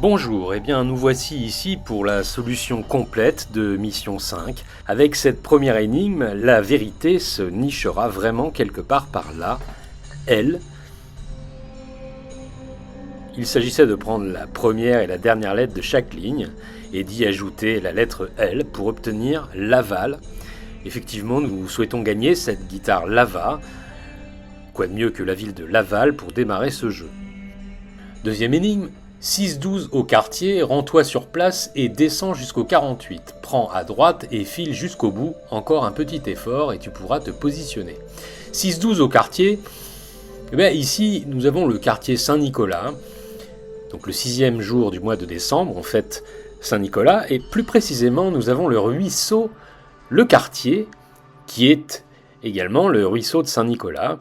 Bonjour, nous voici ici pour la solution complète de Mission 5. Avec cette première énigme, la vérité se nichera vraiment quelque part par là, L. Il s'agissait de prendre la première et la dernière lettre de chaque ligne et d'y ajouter la lettre L pour obtenir Laval. Effectivement, nous souhaitons gagner cette guitare Lava. Quoi de mieux que la ville de Laval pour démarrer ce jeu. Deuxième énigme, 6-12 au quartier, rends-toi sur place et descends jusqu'au 48. Prends à droite et file jusqu'au bout, encore un petit effort et tu pourras te positionner. 6-12 au quartier, ici nous avons le quartier Saint-Nicolas, donc le 6e jour du mois de décembre, on fête Saint-Nicolas, et plus précisément nous avons le ruisseau, le quartier, qui est également le ruisseau de Saint-Nicolas.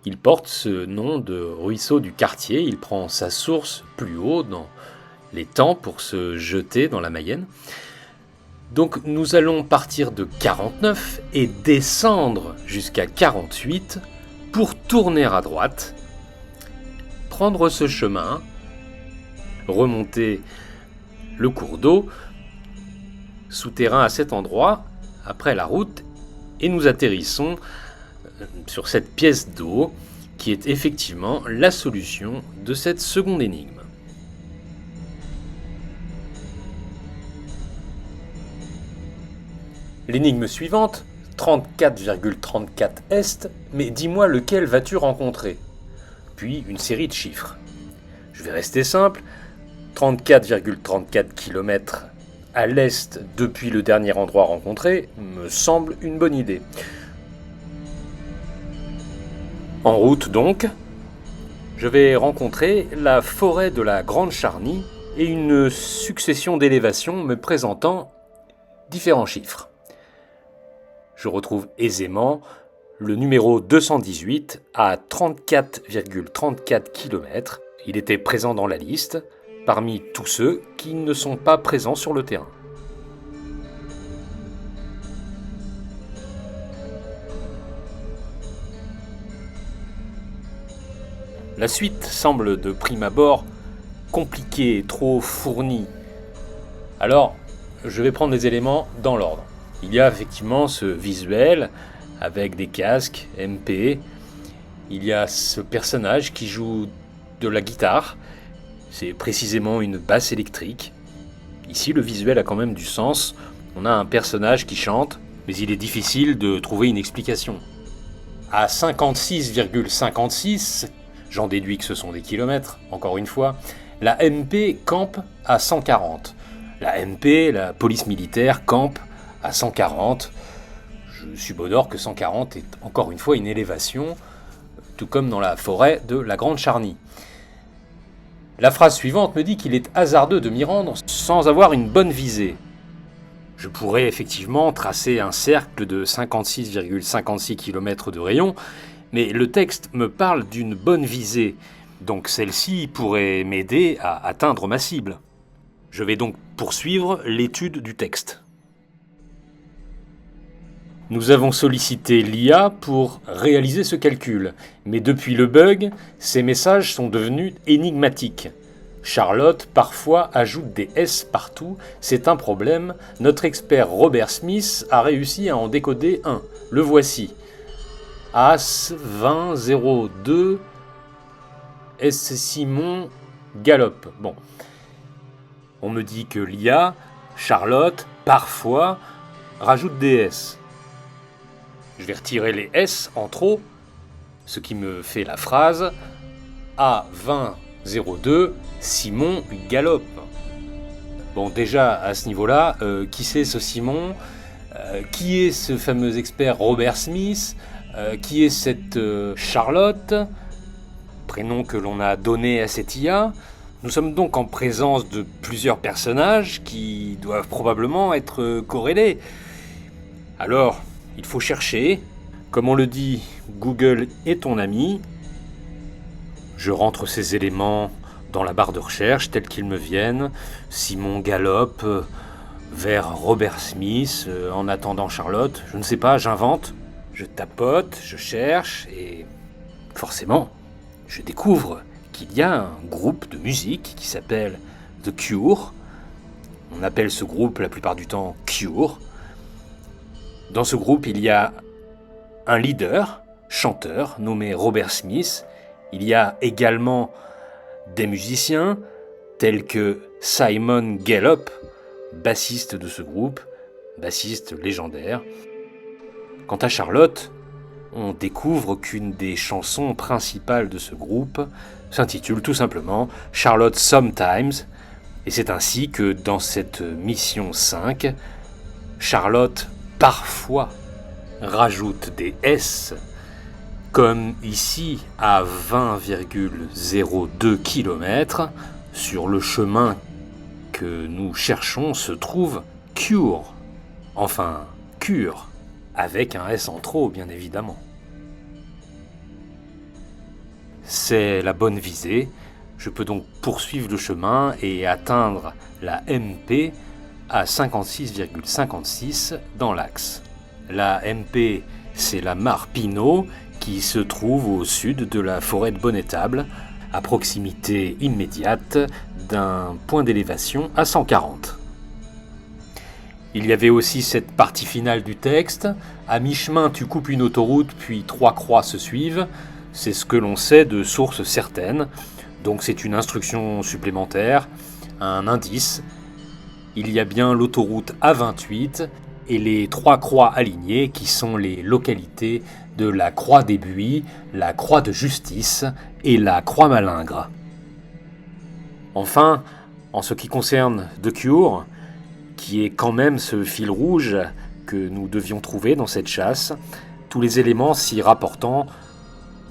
Il porte ce nom de ruisseau du quartier, il prend sa source plus haut dans les temps pour se jeter dans la Mayenne. Donc nous allons partir de 49 et descendre jusqu'à 48 pour tourner à droite, prendre ce chemin, remonter le cours d'eau, souterrain à cet endroit, après la route, et nous atterrissons sur cette pièce d'eau qui est effectivement la solution de cette seconde énigme. L'énigme suivante, 34,34 est, mais dis-moi lequel vas-tu rencontrer? Puis une série de chiffres. Je vais rester simple, 34,34 km à l'est depuis le dernier endroit rencontré me semble une bonne idée. En route donc, je vais rencontrer la forêt de la Grande Charnie et une succession d'élévations me présentant différents chiffres. Je retrouve aisément le numéro 218 à 34,34 km. Il était présent dans la liste, parmi tous ceux qui ne sont pas présents sur le terrain. La suite semble de prime abord compliquée, trop fournie. Alors, je vais prendre les éléments dans l'ordre. Il y a effectivement ce visuel avec des casques MP. Il y a ce personnage qui joue de la guitare. C'est précisément une basse électrique. Ici, le visuel a quand même du sens. On a un personnage qui chante, mais il est difficile de trouver une explication. À 56,56, j'en déduis que ce sont des kilomètres, encore une fois, la MP campe à 140. La MP, la police militaire, campe à 140. Je subodore que 140 est encore une fois une élévation, tout comme dans la forêt de la Grande Charnie. La phrase suivante me dit qu'il est hasardeux de m'y rendre sans avoir une bonne visée. Je pourrais effectivement tracer un cercle de 56,56 km de rayon, mais le texte me parle d'une bonne visée, donc celle-ci pourrait m'aider à atteindre ma cible. Je vais donc poursuivre l'étude du texte. Nous avons sollicité l'IA pour réaliser ce calcul, mais depuis le bug, ces messages sont devenus énigmatiques. Charlotte parfois ajoute des S partout, c'est un problème. Notre expert Robert Smith a réussi à en décoder un. Le voici. As 2002 S Simon Galope. Bon. On me dit que l'IA, Charlotte, parfois, rajoute des S. Je vais retirer les S en trop, ce qui me fait la phrase A2002 Simon Galope. Bon, déjà à ce niveau-là, qui c'est ce Simon? Qui est ce fameux expert Robert Smith? Qui est cette Charlotte? Prénom que l'on a donné à cette IA. Nous sommes donc en présence de plusieurs personnages qui doivent probablement être corrélés. Alors, il faut chercher. Comme on le dit, Google est ton ami. Je rentre ces éléments dans la barre de recherche tels qu'ils me viennent. Simon Galope vers Robert Smith, en attendant Charlotte. Je ne sais pas, j'invente. Je tapote, je cherche et forcément, je découvre qu'il y a un groupe de musique qui s'appelle The Cure. On appelle ce groupe la plupart du temps Cure. Dans ce groupe, il y a un leader, chanteur, nommé Robert Smith. Il y a également des musiciens tels que Simon Gallup, bassiste de ce groupe, bassiste légendaire. Quant à Charlotte, on découvre qu'une des chansons principales de ce groupe s'intitule tout simplement Charlotte Sometimes, et c'est ainsi que dans cette mission 5, Charlotte parfois rajoute des S, comme ici à 20,02 km, sur le chemin que nous cherchons se trouve Cure, enfin Cure, avec un S en trop bien évidemment. C'est la bonne visée, je peux donc poursuivre le chemin et atteindre la MP à 56,56 dans l'axe. La MP, c'est la mare Pinot qui se trouve au sud de la forêt de Bonnetable, à proximité immédiate d'un point d'élévation à 140. Il y avait aussi cette partie finale du texte. À mi-chemin, tu coupes une autoroute, puis 3 croix se suivent. C'est ce que l'on sait de sources certaines. Donc c'est une instruction supplémentaire, un indice. Il y a bien l'autoroute A28 et les 3 croix alignées qui sont les localités de la Croix des Buis, la Croix de Justice et la Croix Malingre. Enfin, en ce qui concerne The Cure, qui est quand même ce fil rouge que nous devions trouver dans cette chasse, tous les éléments s'y rapportant,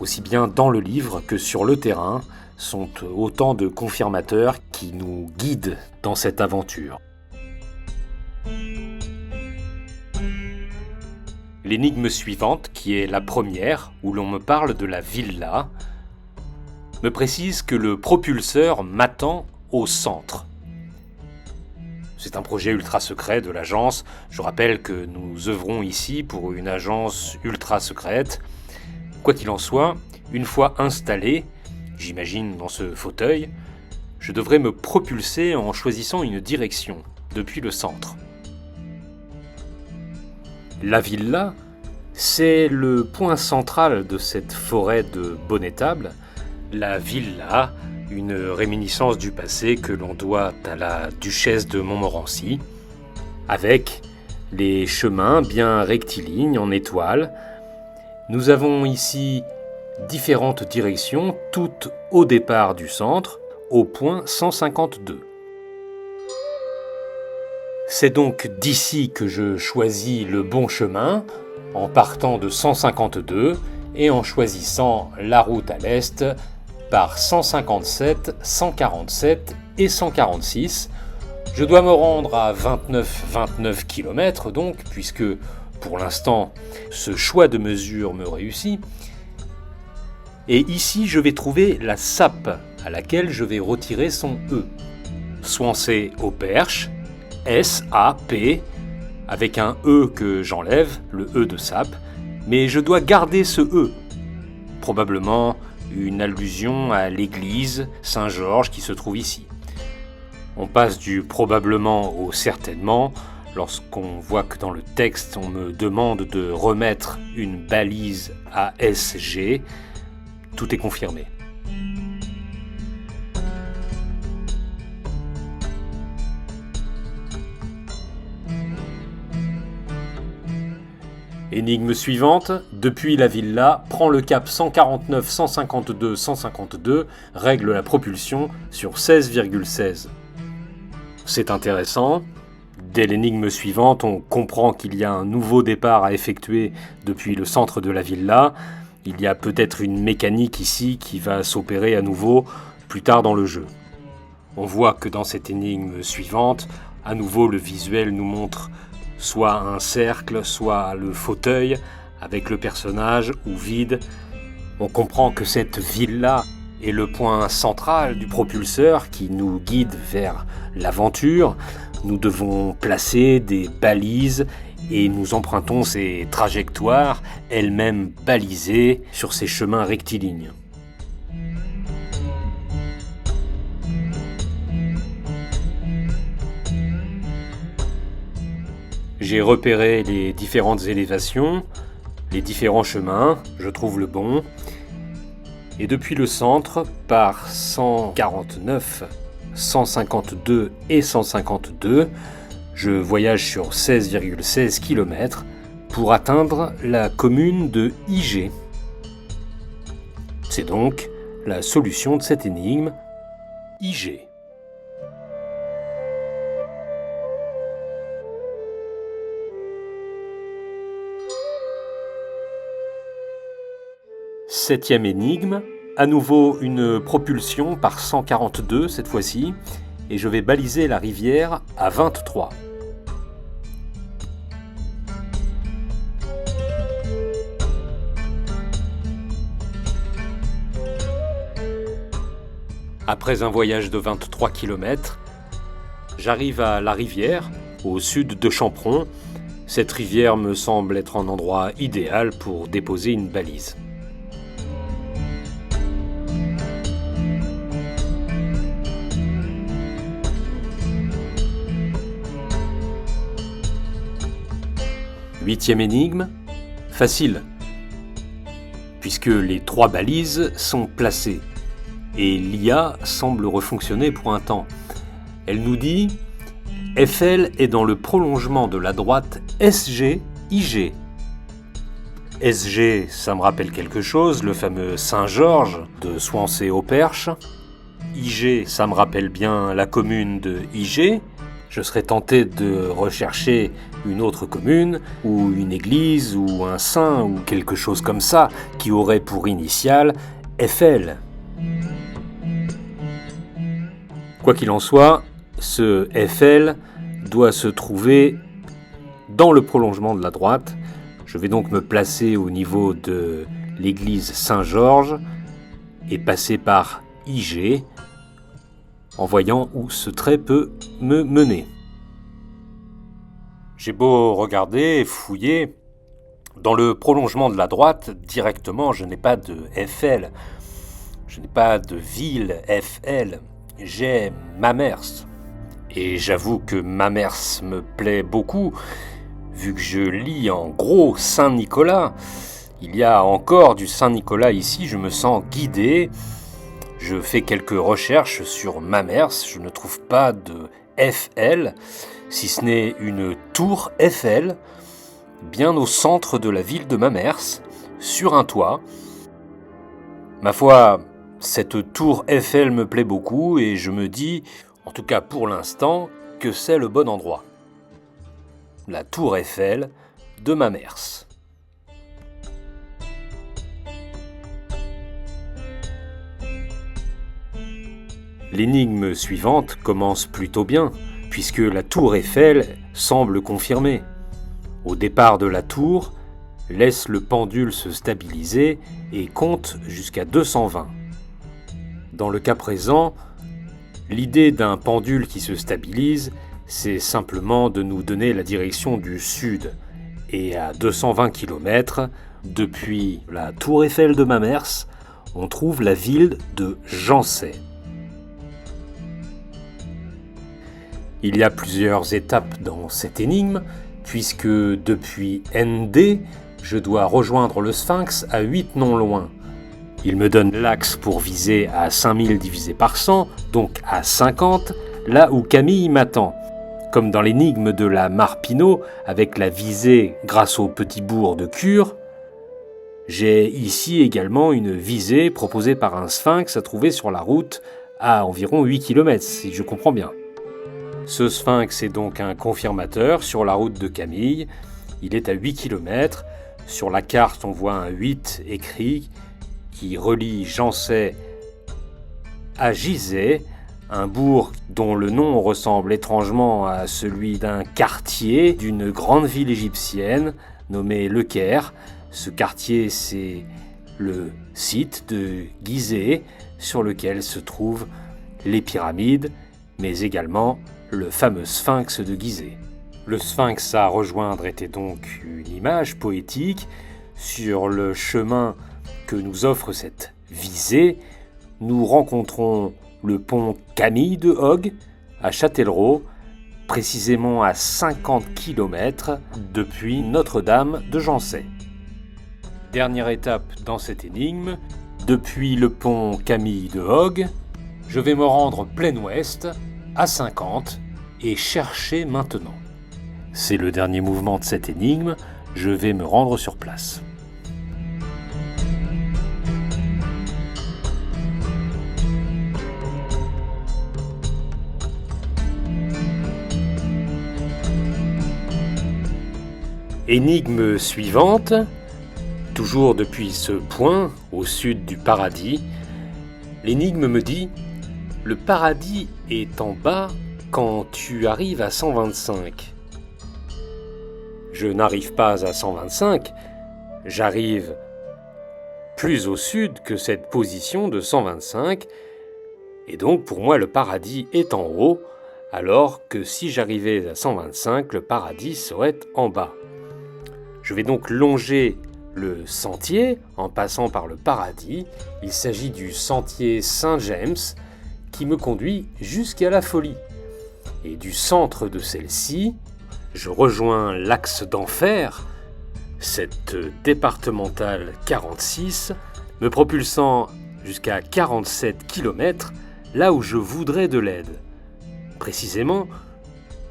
aussi bien dans le livre que sur le terrain, sont autant de confirmateurs qui nous guident dans cette aventure. L'énigme suivante, qui est la première, où l'on me parle de la villa, me précise que le propulseur m'attend au centre. C'est un projet ultra secret de l'agence. Je rappelle que nous œuvrons ici pour une agence ultra secrète. Quoi qu'il en soit, une fois installé, j'imagine dans ce fauteuil, je devrais me propulser en choisissant une direction depuis le centre. La villa, c'est le point central de cette forêt de Bonnetable. La villa, une réminiscence du passé que l'on doit à la duchesse de Montmorency, avec les chemins bien rectilignes en étoile. Nous avons ici différentes directions, toutes au départ du centre, au point 152. C'est donc d'ici que je choisis le bon chemin, en partant de 152 et en choisissant la route à l'est par 157, 147 et 146. Je dois me rendre à 29 km donc, puisque pour l'instant ce choix de mesure me réussit. Et ici je vais trouver la sape à laquelle je vais retirer son E. Swansea au Perche, S-A-P, avec un E que j'enlève, le E de sape, mais je dois garder ce E. Probablement une allusion à l'église Saint-Georges qui se trouve ici. On passe du probablement au certainement lorsqu'on voit que dans le texte on me demande de remettre une balise ASG. Tout est confirmé. Énigme suivante, depuis la villa, prend le cap 149, 152, 152, règle la propulsion sur 16,16. C'est intéressant. Dès l'énigme suivante, on comprend qu'il y a un nouveau départ à effectuer depuis le centre de la villa. Il y a peut-être une mécanique ici qui va s'opérer à nouveau plus tard dans le jeu. On voit que dans cette énigme suivante, à nouveau le visuel nous montre soit un cercle, soit le fauteuil avec le personnage ou vide. On comprend que cette villa est le point central du propulseur qui nous guide vers l'aventure. Nous devons placer des balises et nous empruntons ces trajectoires, elles-mêmes balisées sur ces chemins rectilignes. j'ai repéré les différentes élévations, les différents chemins, je trouve le bon. Et depuis le centre, par 149, 152 et 152, je voyage sur 16,16 km pour atteindre la commune de IG. C'est donc la solution de cette énigme, IG. Septième énigme, à nouveau une propulsion par 142 cette fois-ci, et je vais baliser la rivière à 23. Après un voyage de 23 km, j'arrive à la rivière, au sud de Champron. Cette rivière me semble être un endroit idéal pour déposer une balise. Huitième énigme, facile, puisque les 3 balises sont placées. Et l'IA semble refonctionner pour un temps. Elle nous dit « FL est dans le prolongement de la droite SG-IG ». SG, ça me rappelle quelque chose, le fameux Saint-Georges de Swansea-au-Perche. IG, ça me rappelle bien la commune de IG. Je serais tenté de rechercher une autre commune, ou une église, ou un saint, ou quelque chose comme ça, qui aurait pour initiale FL. Quoi qu'il en soit, ce FL doit se trouver dans le prolongement de la droite. Je vais donc me placer au niveau de l'église Saint-Georges et passer par IG en voyant où ce trait peut me mener. J'ai beau regarder, fouiller, dans le prolongement de la droite, directement, je n'ai pas de FL, je n'ai pas de ville FL. J'ai Mamers. Et j'avoue que Mamers me plaît beaucoup, vu que je lis en gros Saint-Nicolas. Il y a encore du Saint-Nicolas ici, je me sens guidé. Je fais quelques recherches sur Mamers, je ne trouve pas de FL, si ce n'est une tour FL, bien au centre de la ville de Mamers, sur un toit. Ma foi, cette tour Eiffel me plaît beaucoup et je me dis, en tout cas pour l'instant, que c'est le bon endroit. La tour Eiffel de Mamers. L'énigme suivante commence plutôt bien, puisque la tour Eiffel semble confirmée. Au départ de la tour, laisse le pendule se stabiliser et compte jusqu'à 220. Dans le cas présent, l'idée d'un pendule qui se stabilise, c'est simplement de nous donner la direction du sud. Et à 220 km, depuis la tour Eiffel de Mamers, on trouve la ville de Jancet. Il y a plusieurs étapes dans cette énigme, puisque depuis ND, je dois rejoindre le Sphinx à 8 non loin. Il me donne l'axe pour viser à 5000 divisé par 100, donc à 50, là où Camille m'attend. Comme dans l'énigme de la Marpino, avec la visée grâce au petit bourg de Cure, j'ai ici également une visée proposée par un sphinx à trouver sur la route à environ 8 km, si je comprends bien. Ce sphinx est donc un confirmateur sur la route de Camille. Il est à 8 km. Sur la carte, on voit un 8 écrit qui relie Jancet à Gizeh, un bourg dont le nom ressemble étrangement à celui d'un quartier d'une grande ville égyptienne nommée Le Caire. Ce quartier, c'est le site de Gizeh sur lequel se trouvent les pyramides, mais également le fameux sphinx de Gizeh. Le sphinx à rejoindre était donc une image poétique sur le chemin que nous offre cette visée. Nous rencontrons le pont Camille de Hogg à Châtellerault, précisément à 50 km depuis Notre-Dame de Jancey. Dernière étape dans cette énigme, depuis le pont Camille de Hogg, je vais me rendre plein ouest, à 50, et chercher maintenant. C'est le dernier mouvement de cette énigme, je vais me rendre sur place. Énigme suivante, toujours depuis ce point, au sud du paradis, l'énigme me dit « Le paradis est en bas quand tu arrives à 125 ». Je n'arrive pas à 125, j'arrive plus au sud que cette position de 125, et donc pour moi le paradis est en haut, alors que si j'arrivais à 125, le paradis serait en bas. Je vais donc longer le sentier en passant par le paradis. Il s'agit du sentier Saint-James qui me conduit jusqu'à la folie. Et du centre de celle-ci, je rejoins l'axe d'enfer, cette départementale 46, me propulsant jusqu'à 47 km, là où je voudrais de l'aide. Précisément,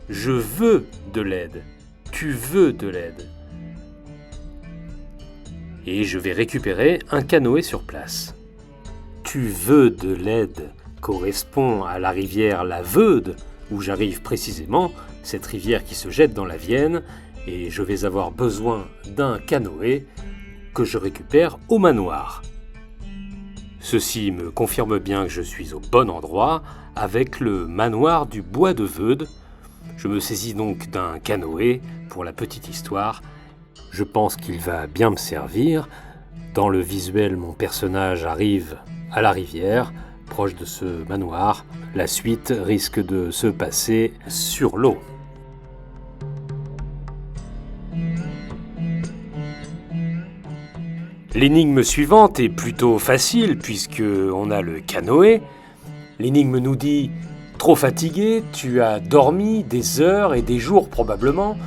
je veux de l'aide. Tu veux de l'aide. Et je vais récupérer un canoë sur place. Tu veux de l'aide correspond à la rivière la Veude, où j'arrive précisément, cette rivière qui se jette dans la Vienne, et je vais avoir besoin d'un canoë que je récupère au manoir. Ceci me confirme bien que je suis au bon endroit, avec le manoir du Bois de Veude. Je me saisis donc d'un canoë pour la petite histoire. Je pense qu'il va bien me servir. Dans le visuel, mon personnage arrive à la rivière, proche de ce manoir. La suite risque de se passer sur l'eau. L'énigme suivante est plutôt facile puisque on a le canoë. L'énigme nous dit « Trop fatigué, tu as dormi des heures et des jours probablement.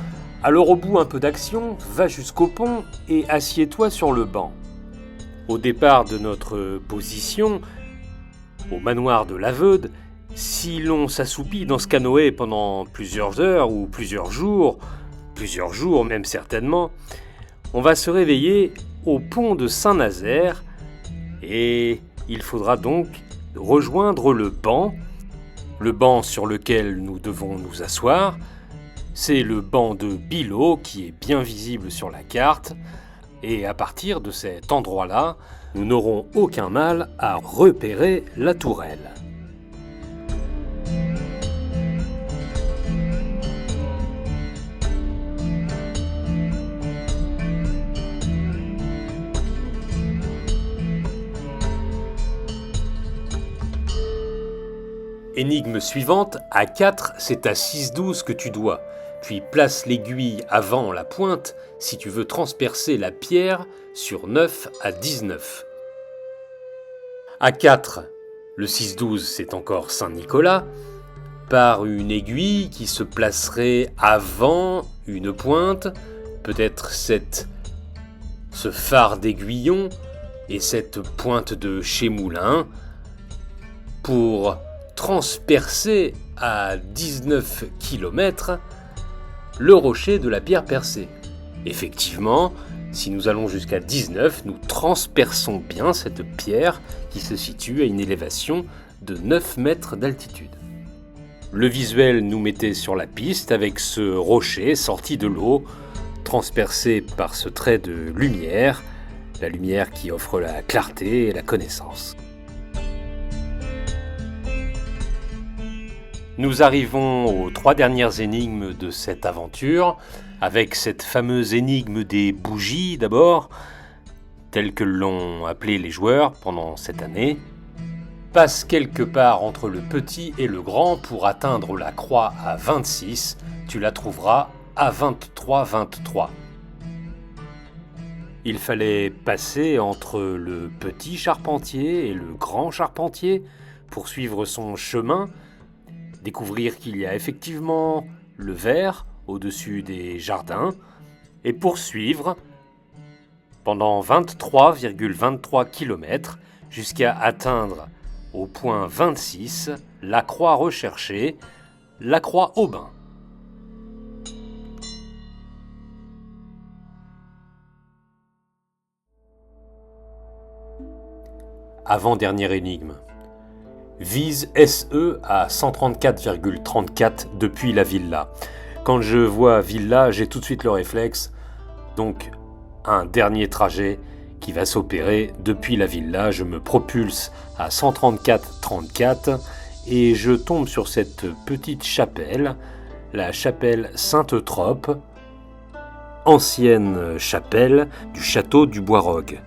Alors au bout un peu d'action, va jusqu'au pont et assieds-toi sur le banc. » Au départ de notre position, au manoir de la Veude, si l'on s'assoupit dans ce canoë pendant plusieurs heures ou plusieurs jours même certainement, on va se réveiller au pont de Saint-Nazaire et il faudra donc rejoindre le banc sur lequel nous devons nous asseoir. C'est le banc de Bilot qui est bien visible sur la carte et à partir de cet endroit-là, nous n'aurons aucun mal à repérer la tourelle. Énigme suivante, à 4, c'est à 6,12 que tu dois. Puis place l'aiguille avant la pointe si tu veux transpercer la pierre sur 9 à 19. À 4, le 6,12 c'est encore Saint-Nicolas, par une aiguille qui se placerait avant une pointe, peut-être ce phare d'Aiguillon et cette pointe de chez Moulins, pour transpercer à 19 km le rocher de la pierre percée. Effectivement, si nous allons jusqu'à 19, nous transperçons bien cette pierre qui se situe à une élévation de 9 mètres d'altitude. Le visuel nous mettait sur la piste avec ce rocher sorti de l'eau, transpercé par ce trait de lumière, la lumière qui offre la clarté et la connaissance. Nous arrivons aux 3 dernières énigmes de cette aventure, avec cette fameuse énigme des bougies d'abord, telle que l'ont appelée les joueurs pendant cette année. Passe quelque part entre le petit et le grand pour atteindre la croix à 26, tu la trouveras à 23. Il fallait passer entre le petit charpentier et le grand charpentier pour suivre son chemin, découvrir qu'il y a effectivement le vert au-dessus des jardins et poursuivre pendant 23,23 km jusqu'à atteindre au point 26 la croix recherchée, la croix Aubin. Avant-dernière énigme. Vise SE à 134,34 depuis la villa. Quand je vois villa, j'ai tout de suite le réflexe. Donc, un dernier trajet qui va s'opérer depuis la villa. Je me propulse à 134,34 et je tombe sur cette petite chapelle, la chapelle Sainte-Eutrope, ancienne chapelle du château du Bois-Rogue.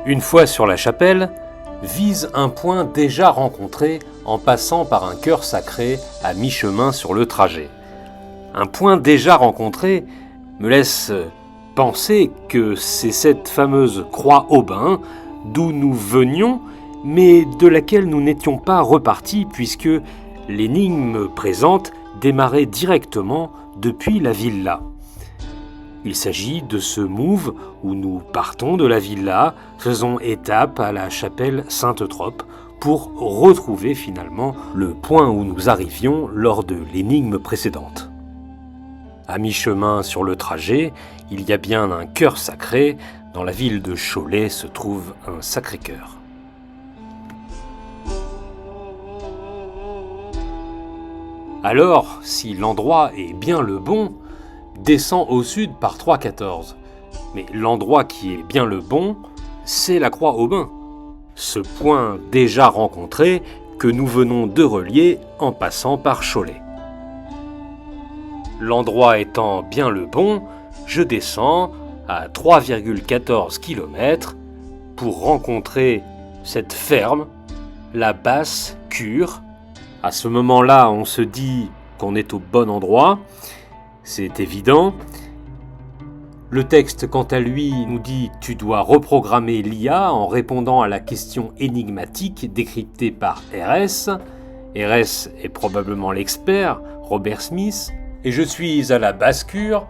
Une fois sur la chapelle, vise un point déjà rencontré en passant par un cœur sacré à mi-chemin sur le trajet. Un point déjà rencontré me laisse penser que c'est cette fameuse croix Aubin d'où nous venions, mais de laquelle nous n'étions pas repartis puisque l'énigme présente démarrait directement depuis la villa. Il s'agit de ce move où nous partons de la villa, faisons étape à la chapelle Sainte-Eutrope pour retrouver finalement le point où nous arrivions lors de l'énigme précédente. À mi-chemin sur le trajet, il y a bien un cœur sacré. Dans la ville de Cholet se trouve un Sacré-Cœur. Alors, si l'endroit est bien le bon, descend au sud par 3,14. Mais l'endroit qui est bien le bon, c'est la croix Aubin. Ce point déjà rencontré que nous venons de relier en passant par Cholet. L'endroit étant bien le bon, je descends à 3,14 km pour rencontrer cette ferme, la Basse-Cure. À ce moment-là, on se dit qu'on est au bon endroit. C'est évident. Le texte, quant à lui, nous dit « Tu dois reprogrammer l'IA en répondant à la question énigmatique décryptée par RS ». RS est probablement l'expert, Robert Smith. Et je suis à la Basse-Cure.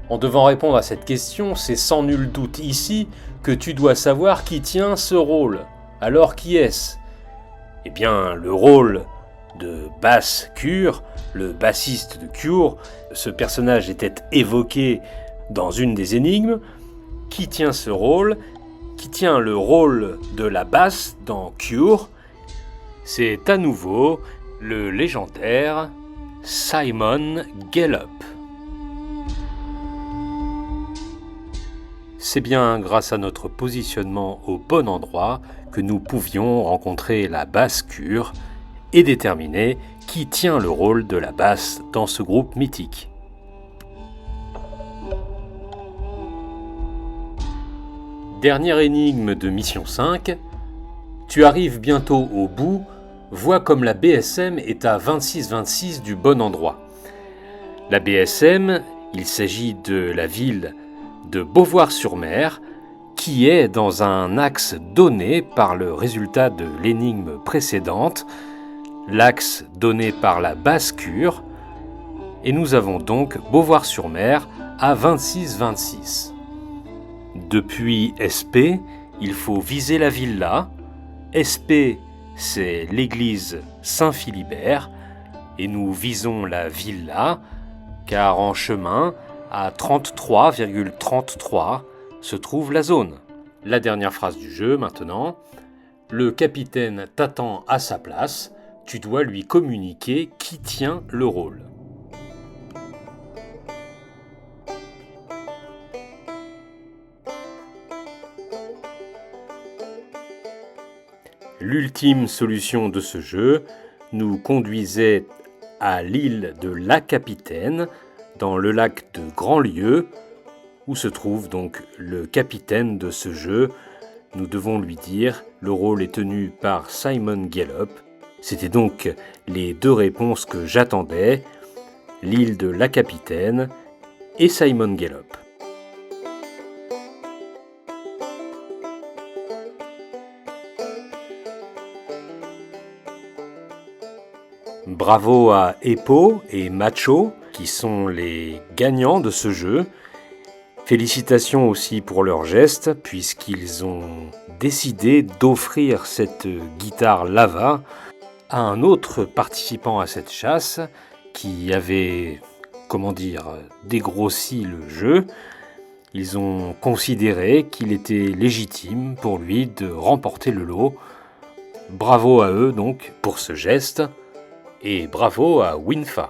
En devant répondre à cette question, c'est sans nul doute ici que tu dois savoir qui tient ce rôle. Alors qui est-ce ? Eh bien, le rôle de Basse-Cure, le bassiste de Cure, ce personnage était évoqué dans une des énigmes. Qui tient ce rôle ? Qui tient le rôle de la basse dans Cure ? C'est à nouveau le légendaire Simon Gallup. C'est bien grâce à notre positionnement au bon endroit que nous pouvions rencontrer la Basse-Cure et déterminer qui tient le rôle de la basse dans ce groupe mythique. Dernière énigme de mission 5. Tu arrives bientôt au bout, vois comme la BSM est à 26,26 du bon endroit. La BSM, il s'agit de la ville de Beauvoir-sur-Mer, qui est dans un axe donné par le résultat de l'énigme précédente, l'axe donné par la Basse-Cure, et nous avons donc Beauvoir-sur-Mer à 26,26. Depuis SP, il faut viser la villa. SP, c'est l'église Saint-Philibert, et nous visons la villa, car en chemin, à 33,33, se trouve la zone. La dernière phrase du jeu maintenant. Le capitaine t'attend à sa place, tu dois lui communiquer qui tient le rôle. L'ultime solution de ce jeu nous conduisait à l'île de La Capitaine, dans le lac de Grandlieu, où se trouve donc le capitaine de ce jeu. Nous devons lui dire, le rôle est tenu par Simon Gallup. C'était donc les deux réponses que j'attendais, l'île de La Capitaine et Simon Gallup. Bravo à Eppo et Macho, qui sont les gagnants de ce jeu. Félicitations aussi pour leur geste, puisqu'ils ont décidé d'offrir cette guitare Lava à un autre participant à cette chasse qui avait, dégrossi le jeu. Ils ont considéré qu'il était légitime pour lui de remporter le lot. Bravo à eux donc pour ce geste et bravo à Winfa.